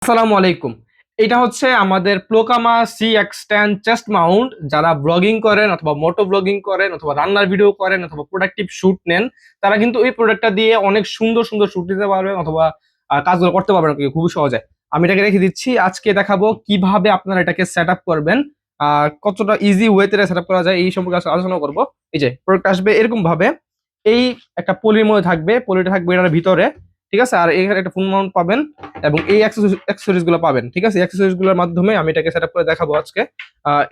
আসসালামু আলাইকুম। এটা হচ্ছে আমাদের প্লোকামা সি এক্সট্যান্ড চেস্ট মাউন্ট। যারা ব্লগিং করেন অথবা মোটো ব্লগিং করেন অথবা রান্নার ভিডিও করেন অথবা প্রোডাক্টিভ শুট নেন, তারা কিন্তু এই প্রোডাক্টটা দিয়ে অনেক সুন্দর সুন্দর শুট দিতে পারবেন অথবা কাজগুলো করতে পারবেন খুবই সহজে। আমি এটাকে রেখে দিচ্ছি, আজকে দেখাবো কিভাবে আপনারা এটাকে সেট আপ করবেন, কতটা ইজি ওয়েতে সেট আপ করা যায় এই সম্পর্কে আজকে আলোচনা করবো। এই যে প্রোডাক্ট আসবে এরকম ভাবে, এই একটা পলির মধ্যে থাকবে, পলিটা থাকবে এটার ভিতরে, ঠিক আছে। আর এখানে একটা ফোন মাউন্ট পাবেন এবং এই অ্যাক্সেসরিজ গুলো পাবেন, ঠিক আছে। অ্যাক্সেসরিজ গুলোর মাধ্যমে আমি এটাকে সেটআপ করে দেখাবো আজকে।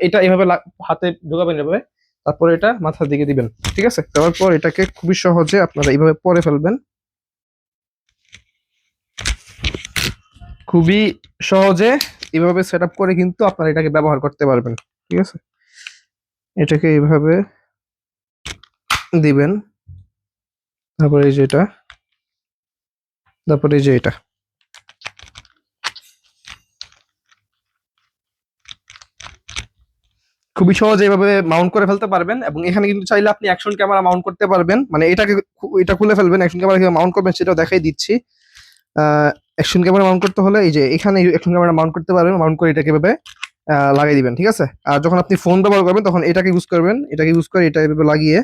এটা এইভাবে হাতে ঢোকাবেন এভাবে, তারপর এটা মাথার দিকে দিবেন, ঠিক আছে। দেওয়ার পর এটাকে খুবই সহজে আপনারা এইভাবে পরে ফেলবেন, খুবই সহজে এইভাবে সেটআপ করে কিন্তু আপনারা এটাকে ব্যবহার করতে পারবেন, ঠিক আছে। এটাকে এইভাবে দিবেন, তারপরে এই যে এটা, তারপরে এই যে এটা, খুবই সহজে এইভাবে মাউন্ট করে ফেলতে পারবেন। এবং এখানে কিন্তু চাইলে আপনি অ্যাকশন ক্যামেরা মাউন্ট করতে পারবেন, মানে এটাকে এটা খুলে ফেলবেন, অ্যাকশন ক্যামেরা কিভাবে মাউন্ট করবেন সেটাও দেখাই দিচ্ছি। অ্যাকশন ক্যামেরা মাউন্ট করতে হলে এই যে এখানে অ্যাকশন ক্যামেরা মাউন্ট করতে পারবেন, মাউন্ট করে এটাকে এভাবে লাগিয়ে দিবেন, ঠিক আছে। আর যখন আপনি ফোন ব্যবহার করবেন তখন এটাকে ইউজ করবেন, এটাকে ইউজ করে এটা এভাবে লাগিয়ে।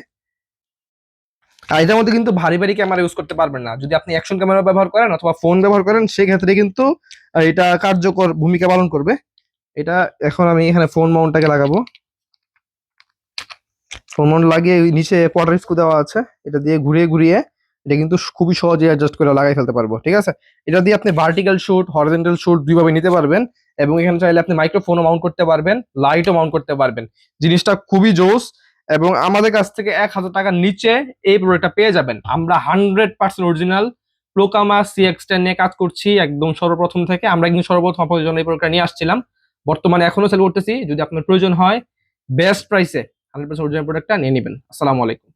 আর এটার মধ্যে কিন্তু ভারী ভারী ক্যামেরা ইউজ করতে পারবেন না। যদি আপনি অ্যাকশন ক্যামেরা ব্যবহার করেন অথবা ফোন ব্যবহার করেন সেই ক্ষেত্রে কিন্তু এটা কার্যকর ভূমিকা পালন করবে। এটা এখন আমি এখানে ফোন মাউন্টটাকে লাগাবো, ফোন মাউন্ট লাগিয়ে নিচে পটার স্ক্রু দেওয়া আছে, এটা দিয়ে ঘুরিয়ে ঘুরিয়ে এটা কিন্তু খুবই সহজে অ্যাডজাস্ট করে লাগাই ফেলতে পারবো, ঠিক আছে। এটা দিয়ে আপনি ভার্টিক্যাল শুট, হরিজন্টাল শুট দুইভাবে নিতে পারবেন। এবং এখানে চাইলে আপনি মাইক্রোফোনও মাউন্ট করতে পারবেন, লাইটও মাউন্ট করতে পারবেন। জিনিসটা খুবই জোস। এবং আমাদের কাছ থেকে 1,000 টাকার নিচে এই প্রোডাক্টটা পেয়ে যাবেন। আমরা 100% অরিজিনাল প্লোকামা CX10 নিয়ে কাজ করছি একদম সর্বপ্রথম থেকে। আমরা কিন্তু সর্বপ্রথম আপনাদের জন্য এই প্রোডাক্টটা নিয়ে আসছিলাম, বর্তমানে এখনো সেল করতেছি। যদি আপনার প্রয়োজন হয় বেস্ট প্রাইসে 100% অরিজিনাল প্রোডাক্টটা নিয়ে নেবেন। আসসালামু আলাইকুম।